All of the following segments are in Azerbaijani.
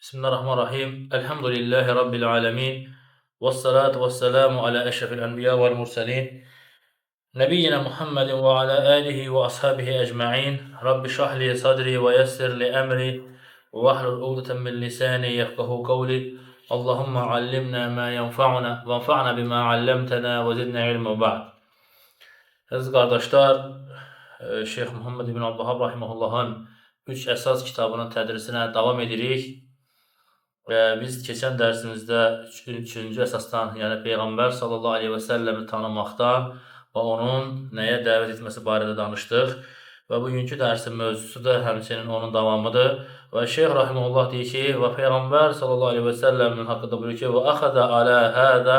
Bismillahirrahmanirrahim. Elhamdülillahi Rabbil alemin. Vessalatu vesselamu ala eşrefil enbiya vel murselin. Nebiyyina Muhammedin ve ala alihi ve ashabihi ecma'in. Rabbi şahli sadri ve yessir li emri. Ve ahlul uğdeten min lisani yefkahu kavli. Allahümme allimna ma yenfa'una ve enfa'na bima allamtana ve zidna ilme ba'd. Əziz qardaşlar, Şeyx Muhammed ibn Abdülvahhab rahimehullahın 3 əsas kitabının tədrisinə davam edirik. Biz keçən dərsimizdə üçüncü əsasdan, yəni Peyğəmbər sallallahu aleyhi və səlləmi tanımaqdan və onun nəyə dəvət etməsi barədə danışdıq. Və bugünkü dərsin mövzusu da həmçinin onun davamıdır. Və Şeyx rahimehullah deyir ki, və Peyğəmbər sallallahu aleyhi və səlləmin haqqında buyurur ki, və əxədə alə hədə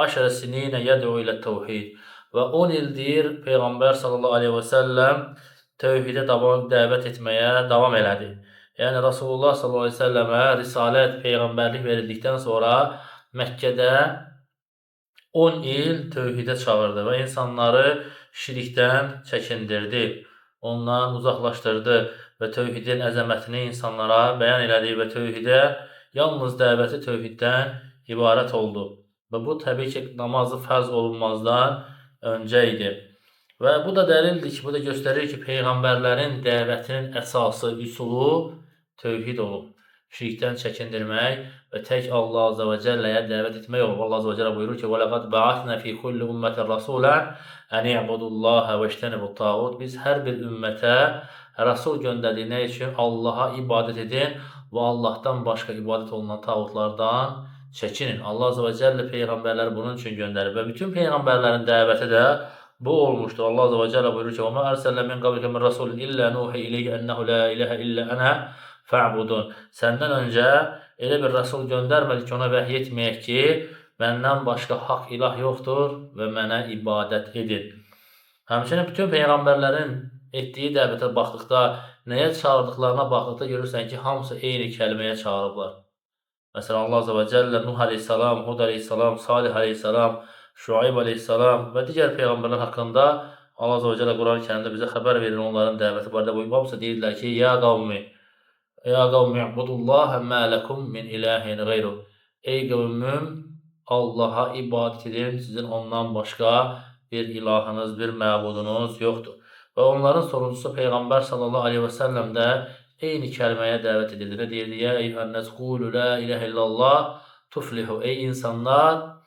aşərə sininə yəd'u ilə təvhid. Və 10 ildir Peyğəmbər sallallahu aleyhi və səlləm təvhidə dəvət etməyə davam elədi. Yəni Rasulullah sallallahu aleyhi ve sellemə risalət, peyğəmbərlik verildikdən sonra Məkkədə 10 il tövhidə çağırdı və insanları şirkdən çəkindirdi, ondan uzaqlaşdırdı və tövhidin əzəmətini insanlara bəyan elədi və tövhidə yalnız dəvəti tövhiddən ibarət oldu. Və bu təbii ki, namazı fərz olunmazdan öncə idi. Və bu da dəlildir ki, bu da göstərir ki, peyğəmbərlərin dəvətinin əsası, üsulu tövhid olub. Şirkdən çəkindirmək və tək Allah Azze və Cəlləyə dəvət etmək olub. Allah Azze və Cəllə buyurur ki, وَلَقَدْ بَعَثْنَا فِي كُلِّ أُمَّةٍ رَسُولًا أَنِ اعْبُدُوا اللّٰهَ وَاجْتَنِبُوا الطَّاغُوتَ. Biz hər bir ümmətə Rəsul göndərdiyi üçün Allaha ibadət edin və Allahdan başqa ibadət olunan tağutlardan çəkinin. Allah Azze və Cəllə peyğəmbərləri bunun üçün göndərir və bütün peyğəmbərlərin dəvəti də bu olmuşdur. Allah Azze və Cəllə buyurur ki, وَمَا أَرْسَلْنَا مِنْ قَبْلِكَ مِنْ رَسُولٍ إِلَّا نُوحِي إِلَيْهِ أَنَّهُ لَا إِلَهَ إِلَّا أَنَا فَاعْبُدُونِ. Səndən öncə elə bir rəsul göndərmədik ki, ona vəhiy etməyək ki, məndən başqa haqq ilah yoxdur və mənə ibadət edin. Həmçinin bütün peyğəmbərlərin etdiyi dəvətə baxdıqda, nəyə çağırdıqlarına baxdıqda görürsən ki, hamısı eyni kəlməyə çağırıblar. Məsələn, Allah Azze və Cəllə Nuh aleyhissalam, Hud aleyhissalam, Salih aleyhissalam, Şuayb aleyhissalam və digər peyğəmbərlər haqqında Allah Azze və Cəllə Quran-ı Kərimdə bizə xəbər verir onların dəvəti barədə. Bu hamısı deyirlər ki, Ya qavmi i'budullaha mə ləkum min ilahin qeyru. Ey qavmim, Allaha ibadət edin, sizin ondan başqa bir ilahınız, bir məbudunuz yoxdur. Və onların sonuncusu Peyğəmbər sallallahu aleyhi və səlləm də eyni kəlməyə dəvət edildi. Və deyirdi, Ya eyyuhənnəs qulu la ilahə illallah tuflihu. Ey insanlar,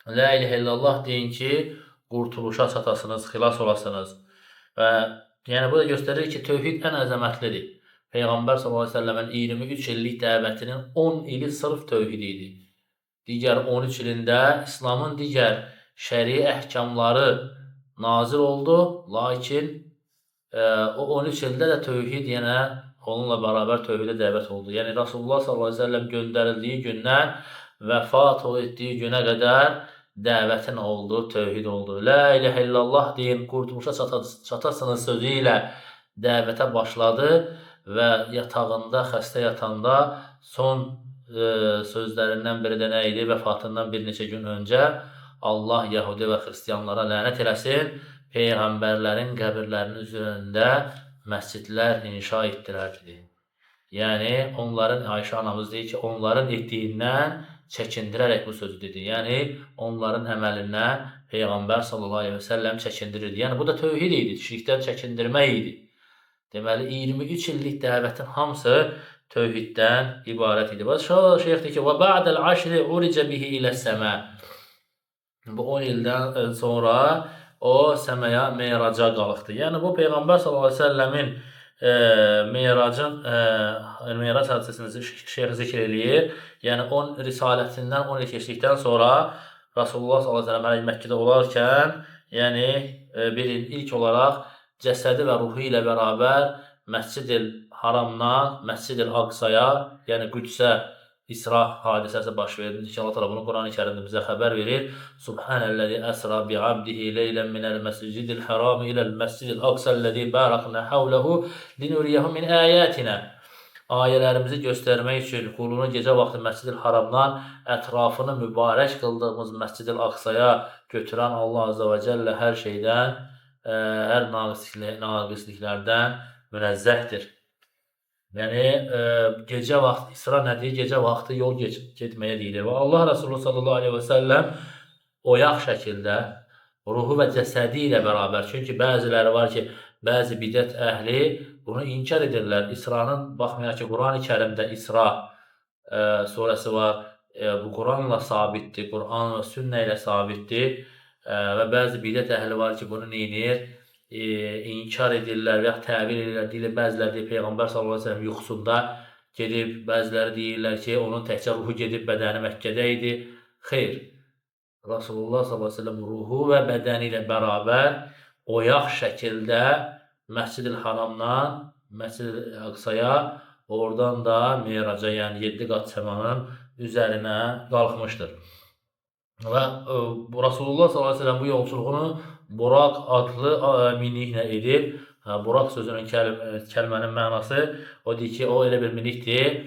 la ilahə illallah deyin ki, qurtuluşa çatasınız, xilas olasınız. Və yəni bu da göstərir ki, tövhid ən əzəmətlidir. Peyğəmbər s.ə.v-in 23 illik dəvətinin 10 ili sırf tövhid idi. Digər 13 ilində İslamın digər şəri əhkamları nazil oldu, lakin o 13 ildə də tövhid yenə onunla bərabər tövhidə dəvət oldu. Yəni Rasulullah s.ə.v göndərildiyi gündən vəfat etdiyi günə qədər dəvətin oldu, tövhid oldu. La ilahə illallah deyin, qurtuluşa çatasınız sözü ilə dəvətə başladı və yatağında, xəstə yatanda son sözlərindən biri də nə idi? Vəfatından bir neçə gün öncə Allah Yahudi və Xristiyanlara lənət eləsin, peyğəmbərlərin qəbirlərinin üzərində məscidlər inşa etdirərdi. Yəni, Ayşə anamız deyir ki, onların etdiyindən çəkindirərək bu sözü dedi. Yəni, onların əməlindən Peyğəmbər sallallahu aleyhi və səlləm çəkindirirdi. Yəni, bu da tövhid idi, şirkdən çəkindirmək idi. Deməli, 23 illik dəvətin hamısı tövhiddən ibarət idi. Şeyx deyir ki, وَبَعْدَ الْعَشْرِ عُرِجَ بِهِ إِلَى السَّمَاءِ. Bu 10 ildən sonra o səməyə meyraca qalıqdı. Yəni, bu Peyğəmbər s.ə.v-in meyrac hadisəsini şeyx zikr eləyir. Yəni, risalətindən 10 il keçdikdən sonra Rasulullah s.ə.v Məkkədə olarkən, yəni, ilk olaraq cəsədi və ruhu ilə bərabər Məscid-i Haramdan Məscid-i Aqsaya, yəni Qüdsə İsra hadisəsi baş verdi. Allah təala bunu Quran-ı Kərimdə bizə xəbər verir. Subhanəllazi əsra bi'abdihi leylən minəl məscidil haram iləl məscidil aqsəllazi barakna havlehu linuriyahu min ayatina. Ayələrimizi göstərmək üçün qulunu gecə vaxtı Məscid-i Haramdan ətrafını mübarək qıldığımız Məscid-i Aqsaya götürən Allah Azze və Cəllə hər şeydən, hər naqisliklərdən münezzəhdir. Yəni, gecə vaxtı, İsra nədir? Gecə vaxtı yol getməyə deyilir və Allah Rəsulü sallallahu əleyhi və səlləm oyaq şəkildə ruhu və cəsədi ilə bərabər. Çünki bəziləri var ki, bəzi bidət əhli bunu inkar edirlər. İsranın, baxmayaraq ki, Qurani-Kərimdə İsra surəsi var. Bu Quranla sabitdir, Quran və sünnə ilə sabitdir. Və bəzi bidət əhli var ki, bunu neynir? İnkar edirlər və ya təvil edirlər. Deyirlər, bəziləri deyir, Peyğəmbər sallallahu əleyhi və səlləm yuxusunda gedib, bəziləri deyirlər ki, onun təkcə ruhu gedib, bədəni Məkkədə idi. Xeyr, Rasulullah sallallahu əleyhi və səlləm ruhu və bədəni ilə bərabər oyaq şəkildə Məscid-i Haramdan Məscid-i Əqsaya, oradan da Meyraca, yəni 7 qat səmanın üzərinə qalxmışdır. Və Rasulullah sallallahu əleyhi və səlləm bu yolculuğunu Buraq adlı miniklə edib. Buraq sözünün kəlmənin mənası odur ki, o elə bir minikdir,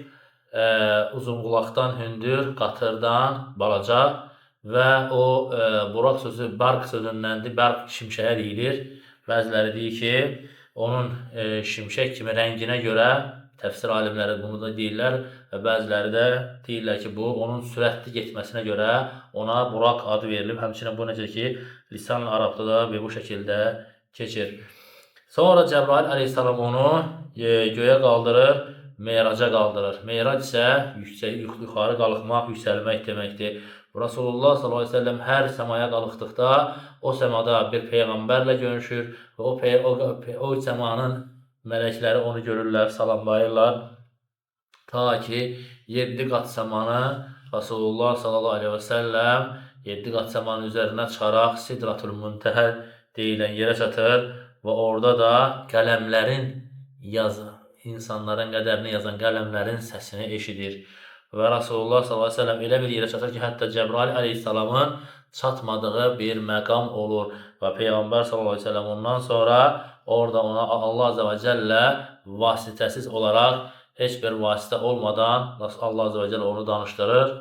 uzunqulaqdan hündür, qatırdan balaca və o Buraq sözü Barq sözündəndir, Barq şimşəyə deyilir. Bəziləri deyir ki, onun şimşək kimi rənginə görə, təfsir alimləri bunu da deyirlər və bəziləri də deyirlər ki, bu onun sürətli getməsinə görə ona Buraq adı verilib. Həmçinin bu necə ki, lisan-ı Arabda da bu şəkildə keçir. Sonra Cəbrail əleyhissalam onu göyə qaldırır, Meyraca qaldırır. Meyrac isə yuxarı qalxmaq, yüksəlmək deməkdir. Rasulullah sallallahu əleyhi və səlləm hər səmaya qalxdıqda o səmada bir peyğəmbərlə görüşür və o səmanın mələkləri onu görürlər, salamlayırlar. Ta ki 7 qat səmanı Rasulullah sallallahu əleyhi və səlləm 7 qat səmanın üzərinə çıxaraq Sidratul Müntəhə deyilən yerə çatır və orada da qələmlərin insanların qədərini yazan qələmlərin səsini eşidir. Və Rasulullah sallallahu əleyhi və səlləm elə bir yerə çatır ki, hətta Cəbrail əleyhissalamın çatmadığı bir məqam olur və Peyğəmbər sallallahu əleyhi və səlləm ondan sonra orada ona Allah azza və cəllə vasitəsiz olaraq, heç bir vasitə olmadan Allah azza və cəllə onu danışdırır.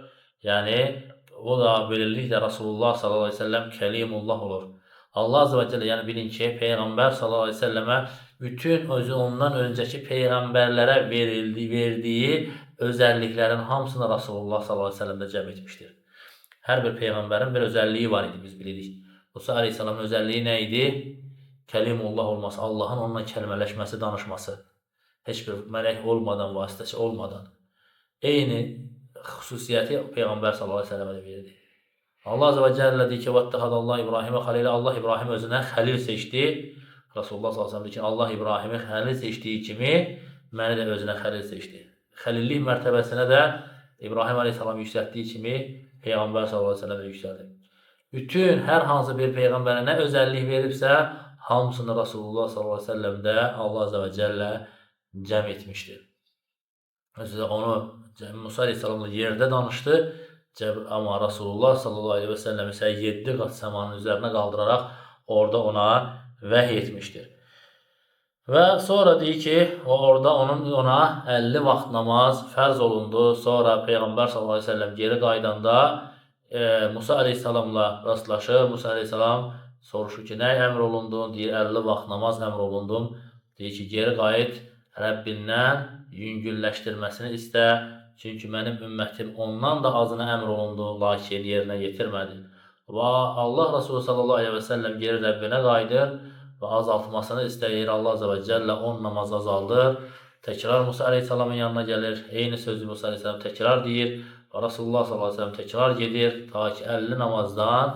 Yəni o da beləliklə Rasulullah sallallahu əleyhi və səlləm kəlimullah olur. Allah azza və cəllə, yəni bilin ki, Peyğəmbər sallallahu əleyhi və səlləmə bütün özü ondan öncəki peyğəmbərlərə verdiyi özəlliklərin hamısını Rasulullah sallallahu əleyhi və səlləmdə cəm etmişdir. Hər bir peyğəmbərin bir özəlliyi var idi, biz bilirik. Musa əleyhissalamın özəlliyi nə idi? Kəlimullah olması, Allahın onunla kəlmələşməsi, danışması. Heç bir mələk olmadan, vasitəçi olmadan. Eyni xüsusiyyəti Peyğəmbər sallallahu əleyhi və səlləmə verildi. Allah azza və cəllə deyir ki, "Vəttəxədəllahu İbrahimə xəlilə." Allah İbrahim özünə xəlil seçdi. Rasulullah sallallahu əleyhi və səlləm deyir ki, Allah İbrahimi xəlil seçdiyi kimi məni də özünə xəlil seçdi. Xəlillik mərtəbəsinə də İbrahim əleyhissalam yüksəltdiyi kimi Peyğəmbər sallallahu əleyhi və səlləm də yüksəldi. Bütün hər hansı bir peyğəmbərə nə özəllik veribsə, hamısını Rasulullah sallallahu əleyhi və səlləmdə Allah azza və cəllə cəm etmişdir. Özü onu Musa əleyhissalamla yerdə danışdı, amma Rasulullah sallallahu əleyhi və səlləm isə 7 qat səmanın üzərinə qaldıraraq orada ona vəhy etmişdir. Və sonra deyir ki, orada ona 50 vaxt namaz fərz olundu. Sonra Peyğəmbər sallallahu əleyhi və səlləm geri qaydanda Musa əleyhissalamla rastlaşır. Musa əleyhissalam soruşur ki, nə əmr olundun? Deyir, 50 vaxt namaz əmr olundum. Deyir ki, geri qayıt, Rəbbindən yüngülləşdirməsini istə. Çünki mənim ümmətim ondan da azına əmr olundu, lakin yerinə yetirmədi. Və Allah Resulü sallallahu əleyhi və səlləm geri Rəbbinə qayıdır və azaltmasını istəyir. Allah azza və cəllə 10 namaz azaldır. Təkrar Musa əleyhissalamın yanına gəlir. Eyni sözü Musa əleyhissalam təkrar deyir. Və Rasulullah sallallahu əleyhi və səlləm təkrar gedir. Ta ki 50 namazdan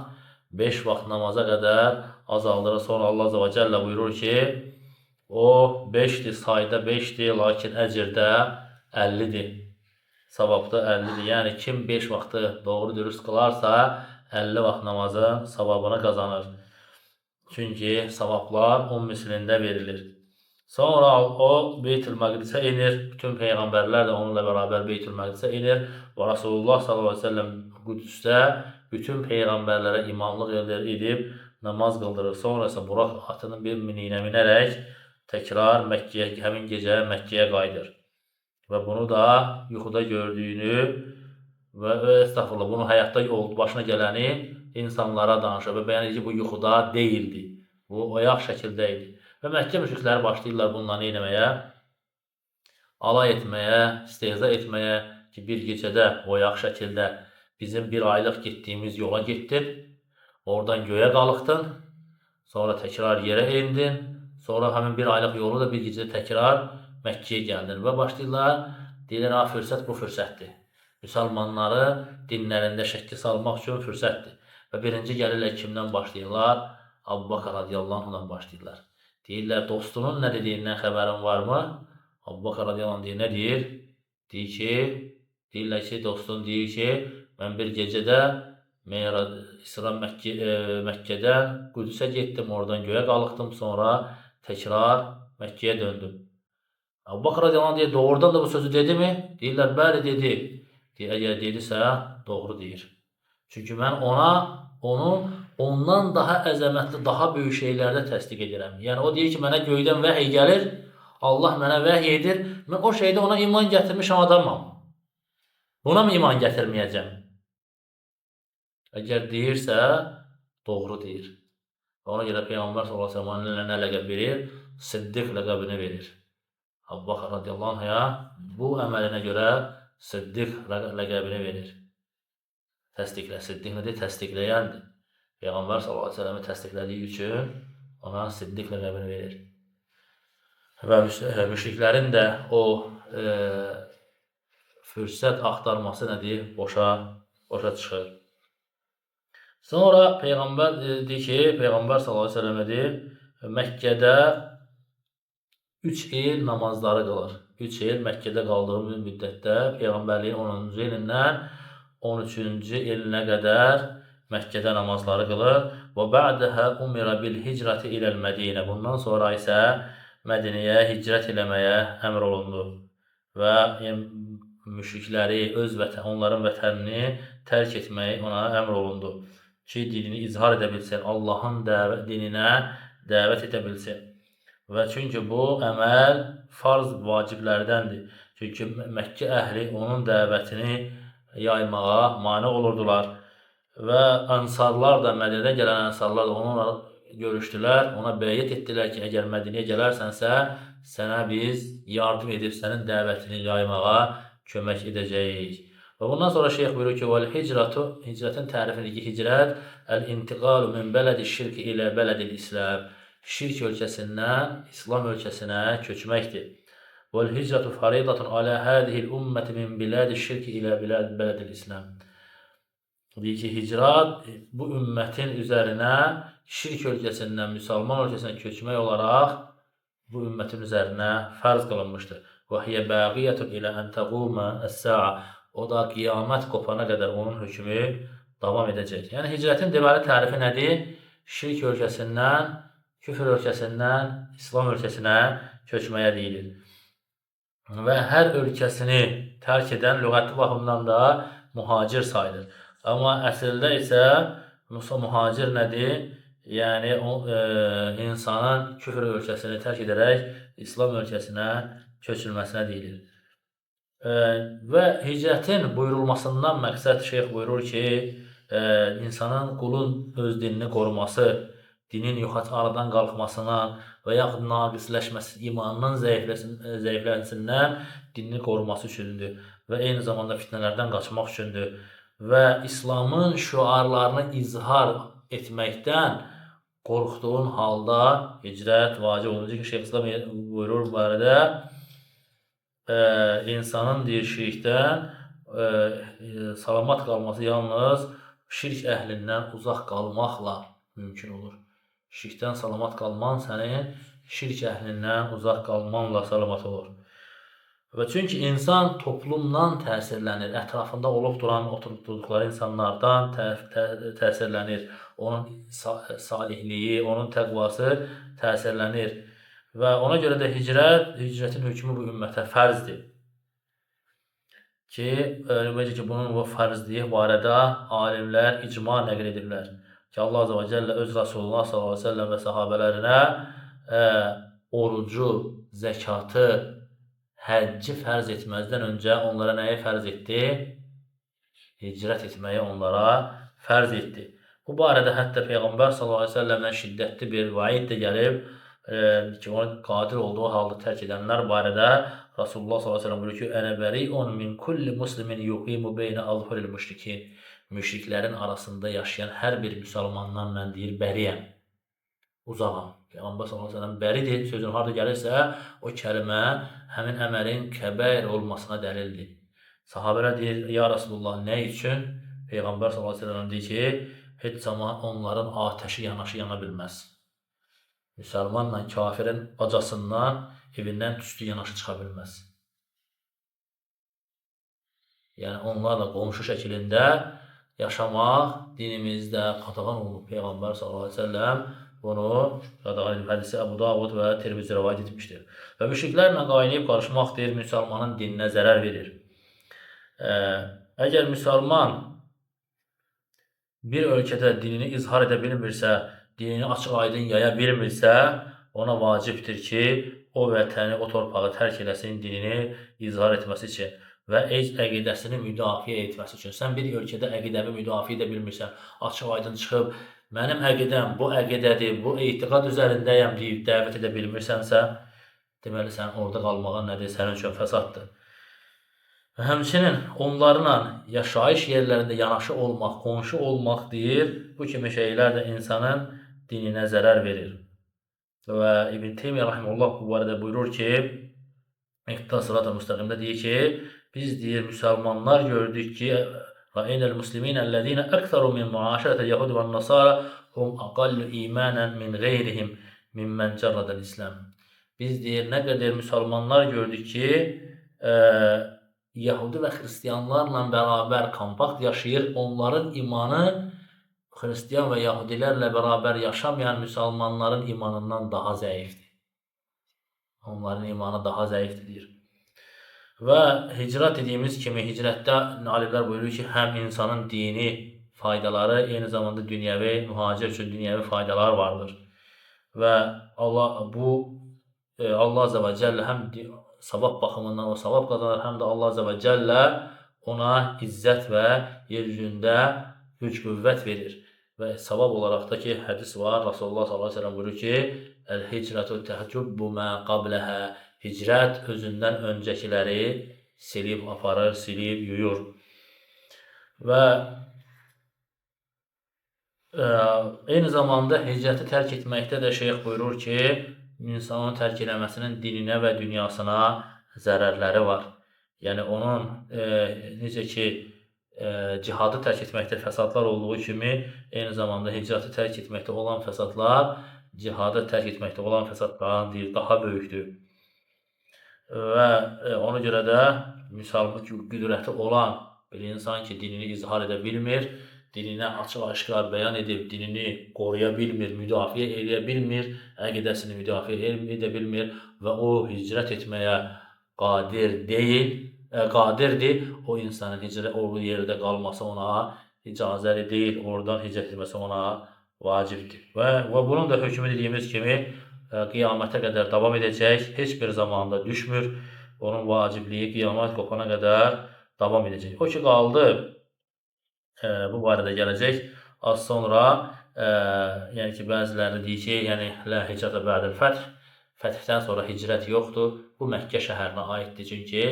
5 vaxt namaza qədər azaldır. Sonra Allah azza və cəllə buyurur ki, o 5'dir, sayda 5'dir, lakin əcrdə 50'dir. Savabda 50'dir. Yəni kim 5 vaxtı doğru dürüst qılarsa 50 vaxt namazın savabını qazanır. Çünki savablar 10 mislində verilir. Sonra o Beytül Məqdisə inir. Bütün peyğəmbərlər də onunla bərabər Beytül Məqdisə inir. Və Rasulullah sallallahu əleyhi və səlləm Qüdsdə bütün peyğəmbərlərə imamlıq edib namaz qıldırır. Sonra isə Buraq atının bir miniyinə minərək təkrar Məkkəyə, həmin gecə Məkkəyə qayıdır. Və bunu da yuxuda gördüyünü və estağfurullah, bunu həyatda başına gələni insanlara danışır və bəyan edir ki, bu yuxuda deyildi. Bu oyaq şəkildə idi. Və Məkkə müşrikləri başlayırlar bununla eyləməyə. alay etməyə, istehza etməyə ki, bir gecədə oyaq şəkildə bizim bir aylıq getdiyimiz yola getdin, oradan göyə qalxdın, sonra təkrar yerə endin, sonra həmin bir aylıq yolu da bir gecədə təkrar Məkkəyə gəldin və başlayırlar, deyirlər, fürsət bu fürsətdir. Müsəlmanları dinlərində şəkki salmaq üçün fürsətdir. Və birinci gəlirlər kimdən başlayırlar? Əbu Bakr radiyallahu anhudan başlayırlar. Deyirlər, dostunun nə dediyindən xəbərin varmı? Əbu Bakr radiyallahu anh deyir, nə deyir? Deyirlər ki, dostun deyir ki, mən bir gecədə İsra Məkkədən Qüdüsə getdim, oradan göyə qalxdım, sonra təkrar Məkkəyə döndüm. Əbu Bakr radiyallahu anh deyir, doğrudan da bu sözü dedi mi? Deyirlər, bəli dedi. Deyir, əgər dedisə, doğru deyir. Çünki mən onu ondan daha əzəmətli, daha böyük şeylərdə təsdiq edirəm. Yəni, o deyir ki, mənə göydən vəhiy gəlir, Allah mənə vəhiy edir, mən o şeydə ona iman gətirmişəm adamam. Buna mı iman gətirməyəcəm? Əgər deyirsə, doğru deyir. Ona görə Peyğəmbər sallallahu əleyhi və səlləm nə ləqəb verir? Siddiq ləqəbini verir. Əbu Bakr radiyallahu anh'a bu əməlinə görə Siddiq ləqəbini verir. Siddiq nədir? Təsdiqləyəndir. Peyğəmbər sallallahu əleyhi və səlləmi təsdiqlədiyi üçün ona Siddiq ləqəbini verir. Və müşriklərin də o fürsət axtarması nədir? Boşa çıxır. Sonra Peyğəmbər dedi ki, Peyğəmbər sallallahu əleyhi və səlləm deyir, Məkkədə 3 il namazları qılır. 3 il Məkkədə qaldığı müddətdə Peyğəmbərliyin 10-cu ilindən 13-cü ilinə qədər Məkkədə namazları qılır. Və ba'dəhə umira bil hicrati iləl Mədinə. Bundan sonra isə Mədinəyə hicrət eləməyə əmr olundu. Və müşrikləri, onların vətənini tərk etməyi ona əmr olundu. Ki, dinini izhar edə bilsin, Allahın dininə dəvət edə bilsin. Və çünki bu əməl farz vaciblərdəndir. Çünki Məkkə əhli onun dəvətini yaymağa mane olurdular. Və ənsarlar da, Mədinədən gələn ənsarlar da onunla görüşdülər, ona bəyyət etdilər ki, əgər Mədinəyə gələrsənsə, sənə biz yardım edib sənin dəvətini yaymağa kömək edəcəyik. Və bundan sonra şeyx buyurur ki, vəl-hicratu, hicrətin tərifindəki hicrət, əl-intiqalu min bələdi şirki ilə bələdil İslam. Şirk ölkəsindən İslam ölkəsinə köçməkdir. Vəl-hicratu faridatun alə hədihil ümməti min bilədi şirki ilə bələdil İslam. Deyir ki, hicrat bu ümmətin üzərinə şirk ölkəsindən müsəlman ölkəsinə köçmək olaraq bu ümmətin üzərinə fərz qılınmışdır. Və hiyə bəqiyyətun ilə ən təqumə əs-sə'a. O da qiyamət qopana qədər onun hökmü davam edəcək. Yəni, hicrətin deməli tərifi nədir? Şirk ölkəsindən, küfr ölkəsindən İslam ölkəsinə köçməyə deyilir. Və hər ölkəsini tərk edən lüğəti baxımdan da mühacir sayılır. Amma əslində isə mühacir nədir? Yəni, insanın küfr ölkəsini tərk edərək İslam ölkəsinə köçülməsinə deyilir. Və hicrətin buyurulmasından məqsəd şeyx buyurur ki, insanın, qulun öz dinini qoruması, dinin aradan qalxmasına və yaxud naqisləşməsi, imanının zəiflənsindən dinini qoruması üçündür və eyni zamanda fitnələrdən qaçmaq üçündür və İslamın şüarlarını izhar etməkdən qorxduğun halda hicrət vacib olunca ki, Şeyx İslam buyurur bu barədə, insanın deyir şirkdən salamat qalması yalnız şirk əhlindən uzaq qalmaqla mümkün olur. Şirkdən salamat qalman sənin şirk əhlindən uzaq qalmanla salamat olur. Və çünki insan toplumdan təsirlənir, ətrafında olub duran, oturduqları insanlardan təsirlənir, onun salihliyi, onun təqvası təsirlənir. Və ona görə də hicrətin hökmü bu ümmətə fərzdir. Ki, bunun bu fərzliyi barədə alimlər icma nəql edirlər. Ki, Allah Azze və Cəllə öz Rasulullah s.ə.v və sahabələrinə orucu, zəkatı, həcci fərz etməzdən öncə onlara nəyi fərz etdi? Hicrət etməyi onlara fərz etdi. Bu barədə hətta Peyğəmbər s.ə.v-dən şiddətli bir vaid də gəlib ki, onun qadir olduğu halda tərk edənlər barədə Rasulullah s.ə.v buyurur ki, "Ənə bəri'un min kulli muslimin yuqimu beynə azhuril müşrikin." Müşriklərin arasında yaşayan hər bir müsəlmandan mən deyir, bəriyəm, uzağam. Peyğəmbər s.ə.v bəridir, sözün harada gəlirsə, o kəlimə həmin əməlin kəbəir olmasına dəlildir. Sahabələr deyir, ya Rasulullah, nə üçün? Peyğəmbər s.ə.v deyir ki, heç zaman onların ateşi yanaşı yana bilməz. Müsəlmanla kafirin bacasından, evindən tüstü yanaşı çıxa bilməz. Yəni, onlarla qonşu şəkilində yaşamaq dinimizdə qadağan olunub. Peyğəmbər s.ə.v bunu qadağan edib, hədisi Əbu Davud və Tirmizi rivayət etmişdir. Və müşriklərlə qaynayıb qarışmaq deyir, müsəlmanın dininə zərər verir. Əgər müsəlman bir ölkədə dinini izhar edə bilmirsə, dinini açıq aydın yaya bilmirsə, ona vacibdir ki, o vətəni, o torpağı tərk eləsin dinini izhar etməsi üçün və öz əqidəsini müdafiə etməsi üçün. Sən bir ölkədə əqidəvi müdafiə edə bilmirsən, açıq aydın çıxıb, mənim əqidəm bu əqidədir, bu etiqad üzərindəyəm deyib dəvət edə bilmirsənsə, deməli, sən orada qalmağın nədir? Sənin üçün fəsaddır. Və həmçinin onlarla yaşayış yerlərində yanaşı olmaq, qonşu olmaq deyir, bu kimi şeylər də insanın dininə zərər verir. Və İbn Teymiyyə rahimehullah bu barədə buyurur ki, İqtida Sırat-ı Müstəqimdə deyir ki, biz deyir, müsəlmanlar gördük ki, رَأَيْنَا الْمُسْلِمِينَ الَّذ۪ينَ أَكْثَرُوا مِنْ مُعَاشَرَةِ الْيَهُودِ وَالنَّصَارَى هُمْ أَقَلُّ إِيمَانًا مِنْ غَيْرِهِمْ مِمَّنْ جَرَّدَ الْإِسْلَامِ. Biz deyir, nə qədər müsəlmanlar gördük ki, Yahudi və Xristiyanlarla bərabər kompakt yaşayır, onların imanı Xristiyan və Yahudilərlə bərabər yaşamayan müsəlmanların imanından daha zəifdir. Onların imanı daha zəifdir, deyir. Və hicrat dediyimiz kimi, hicrətdə alimlər buyurur ki, həm insanın dini faydaları, eyni zamanda dünyəvi, mühacir üçün dünyəvi faydalar vardır. Və Allah Azə və Cəllə həm savab baxımından o savab qazanır, həm də Allah Azə və Cəllə ona izzət və yer üzündə güc qüvvət verir. Və savab olaraq da ki, hədis var, Rasulullah s.ə.v buyurur ki, "Əl-hicratu təhcubbu mə qabləhə." Hicrət özündən öncəkiləri silib aparır, silib yuyur. Və eyni zamanda hicrəti tərk etməkdə də şeyx buyurur ki, insanın tərk eləməsinin dininə və dünyasına zərərləri var. Yəni, onun necə ki, cihadı tərk etməkdə fəsadlar olduğu kimi, eyni zamanda hicrəti tərk etməkdə olan fəsadlar, cihadı tərk etməkdə olan fəsadlardan deyir, daha böyükdür. Və ona görə də müsəlman qüdrəti olan bir insan ki, dinini izhar edə bilmir, dininə açıq-aşkar bəyan edib, dinini qoruya bilmir, müdafiə edə bilmir, əqidəsini müdafiə edə bilmir və o hicrət etməyə qadirdir, o insanın hicrət olduğu yerdə qalması ona icazəli deyil, oradan hicrət etməsi ona vacibdir. Və bunun da hökmü dediyimiz kimi, qiyamətə qədər davam edəcək, heç bir zamanda düşmür, onun vacibliyi qiyamət qopana qədər davam edəcək. O ki, qaldı, bu barədə gələcək, az sonra, yəni ki, bəziləri deyir ki, yəni, lə hicrətə bədəl fəth, fəthdən sonra hicrət yoxdur, bu Məkkə şəhərinə aiddir, çünki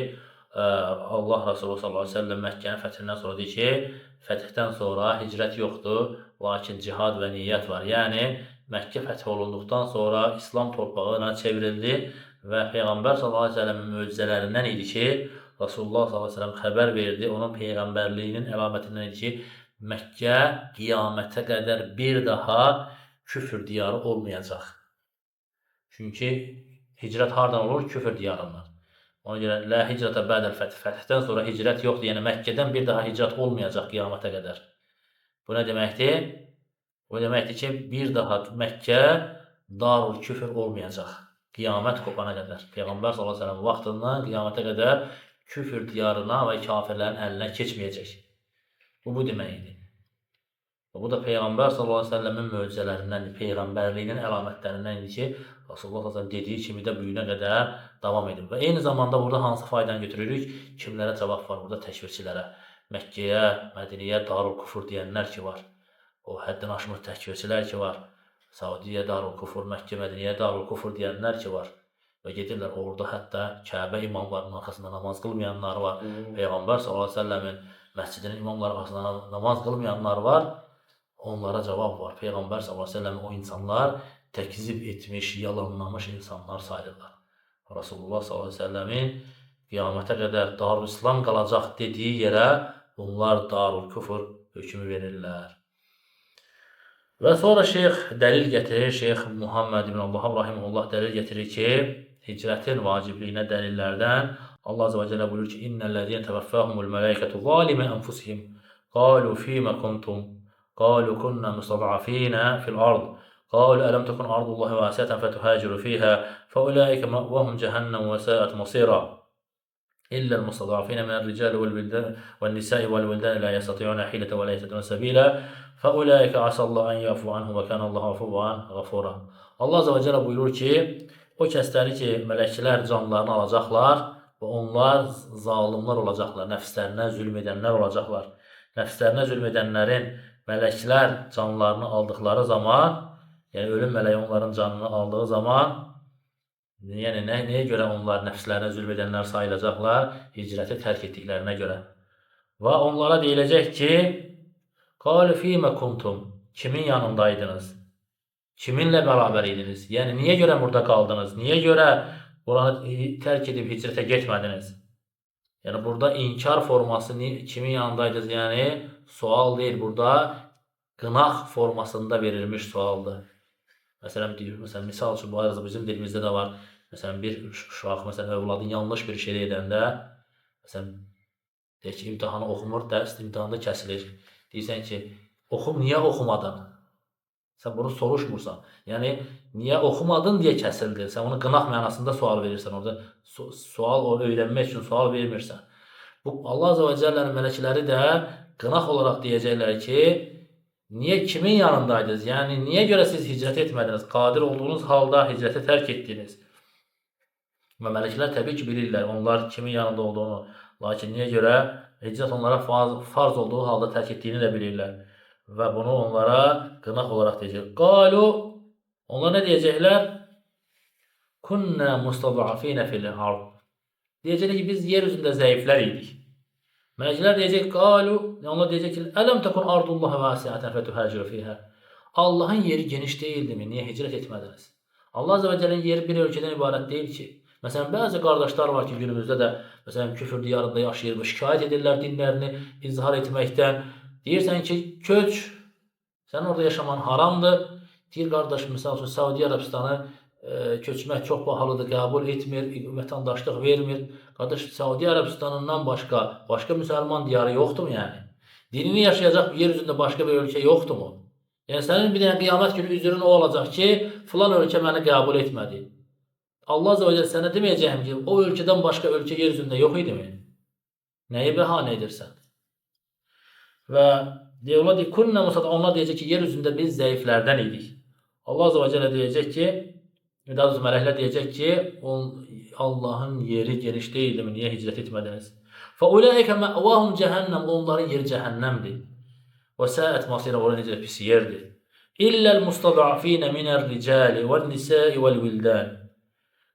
Allah Rasulü s.ə.v Məkkənin fəthindən sonra deyir ki, fəthdən sonra hicrət yoxdur, lakin cihad və niyyət var. Yəni, Məkkə fəth olunduqdan sonra İslam torpağına çevrildi və Peyğəmbər s.ə.v-in möcüzələrindən idi ki, Rasulullah s.ə.v xəbər verdi, onun Peyğəmbərliyinin əlamətindən idi ki, Məkkə qiyamətə qədər bir daha küfür diyarı olmayacaq. Çünki hicrət hardan olur? Küfür diyarından. Ona görə, lə hicrətə bədəl fəth, fəthdən sonra hicrət yoxdur, yəni Məkkədən bir daha hicrət olmayacaq qiyamətə qədər. Bu nə deməkdir? Bu deməkdir ki, bir daha Məkkə darul küfür olmayacaq qiyamət qopana qədər. Peyğəmbər s.ə.v vaxtından qiyamətə qədər küfür diyarına və kafirlərin əlinə keçməyəcək. Bu deməkdir. Bu da Peyğəmbər s.ə.v-in möcüzələrindən, Peyğəmbərliyinin əlamətlərindən idi ki, Rasulullah s.ə.v dediyi kimi də bu günə qədər davam edib. Və eyni zamanda burada hansı faydan götürürük? Kimlərə cavab var burada? Təkfirçilərə. Məkkəyə, Mədiniyə darul küfür deyənlər ki var. O həddin aşmış təkfirçilər ki var. Saudiyə Darul Kufur, Məkkə Mədiniyə Darul Kufur deyənlər ki var. Və gedirlər orada hətta Kəbə imamlarının arxasında namaz qılmayanlar var. Peyğəmbər s.ə.v-in məscidinin imamları arxasında namaz qılmayanlar var. Onlara cavab var. Peyğəmbər s.ə.v o insanlar təkzib etmiş, yalanlamış insanlar sayılırlar. Rasulullah s.ə.v-in qiyamətə qədər Darul İslam qalacaq dediyi yerə bunlar Darul Kufur hökmü verirlər. Və sonra şeyx dəlil gətirir, şeyx Muhammed ibn Abdülvahhab rahimehullah dəlil gətirir ki, hicrətin vacibliyinə dəlillərdən Allah Azze və Cəllə buyurur ki, İnnellezine tevaffahumul mələikətu zalimi enfusihim qalu fīmə kuntum qalu kunna mustad'afina fil ard qalu alam takun ardullahi vasi'atan fetuhaciru fiha feulaika ma'vahum cehennem ve sa'at masira إلا المستضعفين من الرجال والولدان والنساء والولدان لا يستطيعون حيلة ولا يهتدون سبيلا فأولئك عسى الله أن يعفو عنهم وكان الله عفوا غفورا. Allah Azze ve Celle buyurur ki, o kəsləri ki, mələklər canlarını alacaqlar və onlar zalimlər olacaqlar, nəfslərinə zülm edənlər olacaqlar. Nəfslərinə zülm edənlərin mələklər canlarını aldıqları zaman, yəni ölüm mələyi onların canını aldığı zaman, yəni nəyə görə onlar nəfslərinə zülm edənlər sayılacaqlar? Hicrəti tərk etdiklərinə görə. Və onlara deyiləcək ki, qalu fīmə kuntum, kimin yanındaydınız? Kiminlə bərabər idiniz? Yəni niyə görə burada qaldınız? Niyə görə buranı tərk edib hicrətə getmədiniz? Yəni burada inkar forması kimin yanındaydınız? Yəni sual deyil, burada qınaq formasında verilmiş sualdır. Məsələn, misal üçün bu arada bizim dilimizdə də var. Məsələn, bir uşaq, övladın yanlış bir şey edəndə, məsələn, deyək ki, imtihanı oxumur, dərs imtihanda kəsilir. Deyirsən ki, niyə oxumadın? Sən bunu soruşmursan. Yəni, niyə oxumadın deyə kəsildir. Sən onu qınaq mənasında sual verirsən. Orada sual, öyrənmək üçün sual vermirsən. Allah Azze və Cəllənin mələkləri də qınaq olaraq deyəcəklər ki, niyə, kimin yanındaydınız? Yəni, niyə görə siz hicrət etmədiniz? Qadir olduğunuz halda hicrəti tərk etdiniz. Və mələklər təbii ki, bilirlər onlar kimin yanında olduğunu. Lakin niyə görə? Hicrət onlara farz olduğu halda tərk etdiyini də bilirlər. Və bunu onlara qınaq olaraq deyəcək. Qalu, onlar nə deyəcəklər? Kunna mustad'afina fil ard. Deyəcəklər ki, biz yer üzündə zəiflər idik. Mələklər deyəcək, qalu, onlar deyəcək ki, ələm təkun ardullahi vasi'atan fetuhaciru fiha. Allahın yeri geniş deyildimi? Niyə hicrət etmədiniz? Allah Azze və Cəllənin yeri bir ölkədən ibarət deyil ki. Məsələn, bəzi qardaşlar var ki, günümüzdə də küfür diyarında yaşayır və şikayət edirlər dinlərini izhar etməkdən. Deyirsən ki, köç, sən orada yaşaman haramdır. Deyir qardaş, misal üçün, Saudiya Ərəbistanı köçmək çox bahalıdır, qəbul etmir, vətəndaşlıq vermir. Qardaş, Saudiya Ərəbistanından başqa müsəlman diyarı yoxdur mu yəni? Dinini yaşayacaq yer üzündə başqa bir ölkə yoxdur mu? Yəni, sənin bir dənə qiyamət günü üzrün o olacaq ki, filan ölkə məni qəbul etmədi. Allah Azze və Cəllə sənə deməyəcəyim ki, o ölkədən başqa ölkə yer üzündə yox idi mi? Nəyi bəhanə edirsən? Və onlar deyəcək ki, yer üzündə biz zəiflərdən idik. Allah Azze və Cəllə deyəcək ki, daha doğrusu mələklər deyəcək ki, Allahın yeri geniş deyilmi, niyə hicrət etmədiniz? Fəuləikə mə'vahum cəhənnəm, onların yeri cəhənnəmdir. Və səət masirə, orada necə pis yerdir. İlləl mustad'afinə minər ricali vəl nisai vəl vildən.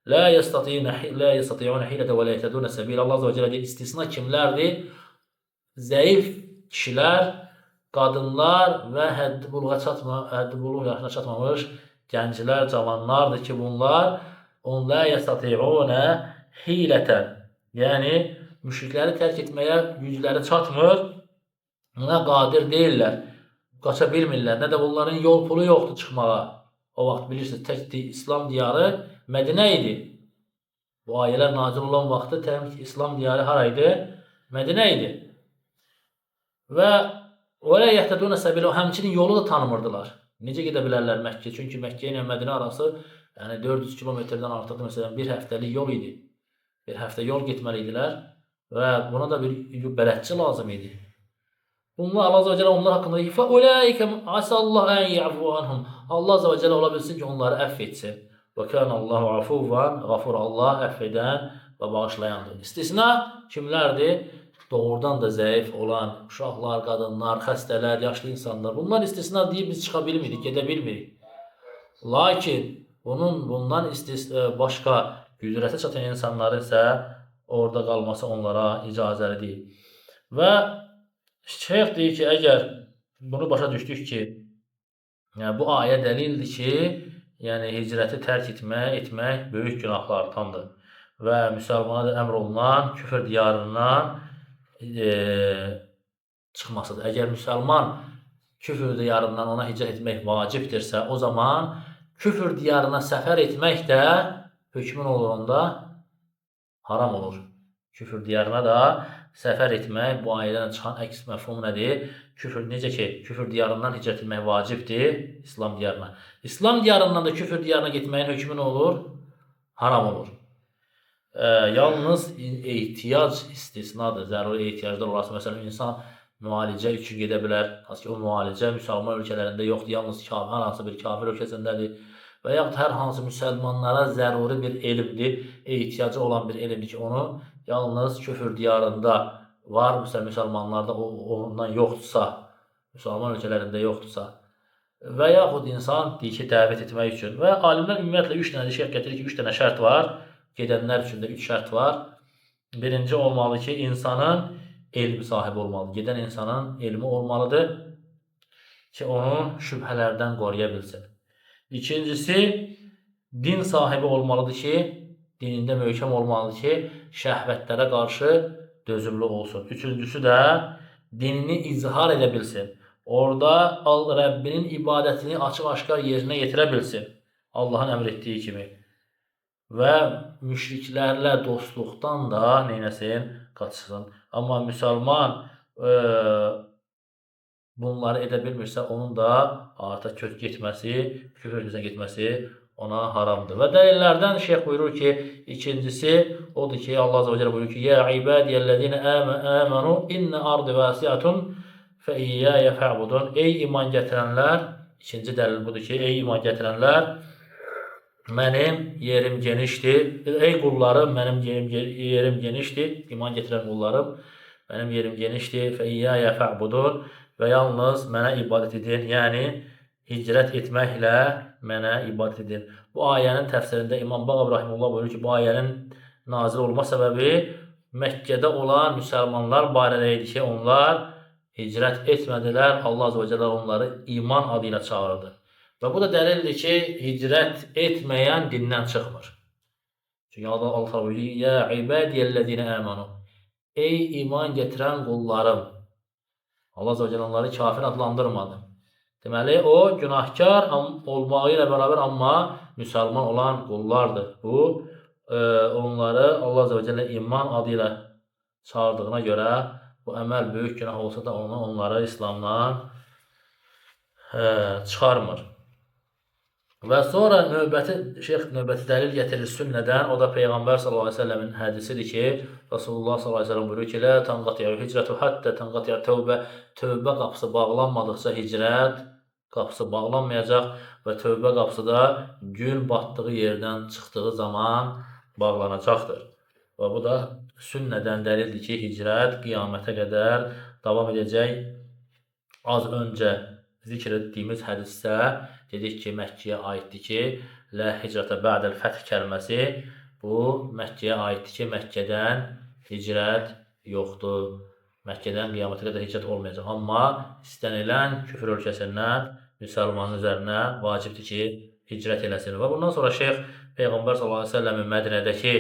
La yastati'un hilete ve la yehtedun sabila. Allah Azze ve Celle istisna kimlərdir? Zəif kişilər, qadınlar və həddi buluğa yaşına çatmamış gənclər, cavanlardır ki, bunlar la yastati'un hileten. Yəni müşrikləri tərk etməyə gücləri çatmır, buna qadir deyirlər, qaça bilmirlər, nə də bunların yol pulu yoxdur çıxmağa. O vaxt bilirsiniz, tək İslam diyarı Mədinə idi. Bu ayələr nazil olan vaxtı İslam diyarı haraydı? Mədinə idi. Və oraya yehtədunə səbilə, həmçinin yolu da tanımırdılar. Necə gedə bilərlər Məkkə? Çünki Məkkə ilə Mədinə arası 400 kilometrdən artıq, məsələn, bir həftəlik yol idi. Bir həftə yol getməli idilər və buna da bir bələdçi lazım idi. Bunlar Allah Azze və Cəllə onlar haqqında deyir, فَأُولَٰئِكَ عَسَى اللّٰهُ أَنْ يَعْفُوَ عَنْهُمْ. Allah Azze və Cəllə ola bilsin ki, onları əff etsin. وَكَانَ اللّٰهُ عَفُوًا غَفُورًا. Allah əff edən və bağışlayandır. İstisna kimlərdir? Doğrudan da zəif olan uşaqlar, qadınlar, xəstələr, yaşlı insanlar. Bunlar istisna deyib biz çıxa bilmirik, gedə bilmirik. Lakin bundan başqa qüdrətə çatan insanların isə orada qalması onlara icazəli deyil. Və şeyx deyir ki, əgər bunu başa düşdük ki, yəni bu ayə dəlildir ki, yəni hicrəti tərk etmək böyük günahlardandır və müsəlmana da əmr olunan küfr diyarından çıxmasıdır. Əgər müsəlman küfr diyarından ona hicrət etmək vacibdirsə, o zaman küfr diyarına səfər etmək də hökmün olur onda haram olur. Küfr diyarına da səfər etmək bu ayədən çıxan əks məfhum nədir? Necə ki, küfr diyarından hicrət etmək vacibdir İslam diyarına. İslam diyarından da küfr diyarına getməyin hökmü nə olur? Haram olur. Yalnız ehtiyac istisnadır, zəruri ehtiyaclar olarsa, məsələn, insan müalicə üçün gedə bilər. Hansı ki, o müalicə müsəlman ölkələrində yoxdur, yalnız hər hansı bir kafir ölkəsindədir. Və yaxud hər hansı müsəlmanlara zəruri bir elmdir, ehtiyacı olan bir elmdir ki, onu yalnız küfr diyarında var, müsəlmanlarda ondan yoxdursa, müsəlman ölkələrində yoxdursa və yaxud insan deyir ki, dəvət etmək üçün və alimlər ümumiyyətlə 3 dənə şərt gətirir ki, 3 dənə şərt var, gedənlər üçün də 3 şərt var. Birinci olmalı ki, insanın elm sahibi olmalı, gedən insanın elmi olmalıdır ki, onu şübhələrdən qoruya bilsin. İkincisi, din sahibi olmalıdır ki, dinində möhkəm olmalıdır ki, şəhvətlərə qarşı dözümlü olsun. Üçüncüsü də dinini izhar edə bilsin. Orada Rəbbinin ibadətini açıq-aşkar yerinə yetirə bilsin. Allahın əmr etdiyi kimi. Və müşriklərlə dostluqdan da neynəsin? Qaçsın. Amma müsəlman bunları edə bilmirsə, onun da artıq getməsi, küfr üzrə getməsi ona haramdır. Və dəlillərdən şeyx buyurur ki, ikincisi odur ki, Allah Azze ve Celle buyurur ki, Ya ibadiyəllezine əmənu innə ardı vəsiyyətun fə iyyəyə fə'budun. Ey iman gətirənlər, ikinci dəlil budur ki, ey iman gətirənlər, mənim yerim genişdir. Ey qullarım, mənim yerim genişdir. İman gətirən qullarım, mənim yerim genişdir. Fə iyyəyə fə'budun. Və yalnız mənə ibadət edin, yəni hicrət etməklə mənə ibadət edin. Bu ayənin təfsirində İmam Bağab Rahimullah buyurur ki, bu ayənin nazil olma səbəbi Məkkədə olan müsəlmanlar barədə idi ki, onlar hicrət etmədilər, Allah Azze ve Celle onları iman adı ilə çağırdı. Və bu da dəlildir ki, hicrət etməyən dindən çıxmır. Çünki Allah buyurur, Ya ibadiyəllezine əmənu. Ey iman gətirən qullarım. Allah Azze ve Celle onları kafir adlandırmadı. Deməli, o günahkar olmağı ilə bərabər amma müsəlman olan qullardır. Bu, onları Allah Azze ve Celle iman adı ilə çağırdığına görə bu əməl böyük günah olsa da onları İslamdan çıxarmır. Və sonra şeyx növbəti dəlil gətirir sünnədən, o da Peyğəmbər sallallahu əleyhi və səlləmin hədisidir ki, Rasulullah sallallahu əleyhi və səlləm buyurur ki, la tanqati'u hicratu hatta tanqati'a tövbə. Tövbə qapısı bağlanmadıqca hicrət qapısı bağlanmayacaq və tövbə qapısı da gün batdığı yerdən çıxdığı zaman bağlanacaqdır. Və bu da sünnədən dəlildir ki, hicrət qiyamətə qədər davam edəcək. Az öncə zikr etdiyimiz hədisdə dedik ki, Məkkiyə aiddir ki, Lə hicrətə ba'dəl fəth kəlməsi bu Məkkiyə aiddir ki, Məkkədən hicrət yoxdur. Məkkədən qiyamətə qədər hicrət olmayacaq. Amma istənilən küfr ölkəsindən müsəlmanın üzərinə vacibdir ki, hicrət eləsin. Və bundan sonra şeyx Peyğəmbər sallallahu əleyhi və səlləmin Mədinədəki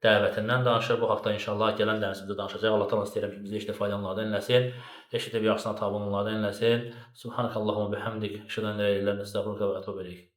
dəvətindən danışır. Bu haqda inşallah gələn dərsimizdə danışacaq. Allahdan istəyirəm ki, bizi faydalananlardan eləsin. Eşidib yaxşısına tabi olanlardan eləsin. Subhanakallahumma bihamdik. Əşhədu an la ilaha illa ente, estəğfiruka və etûbü ileyk.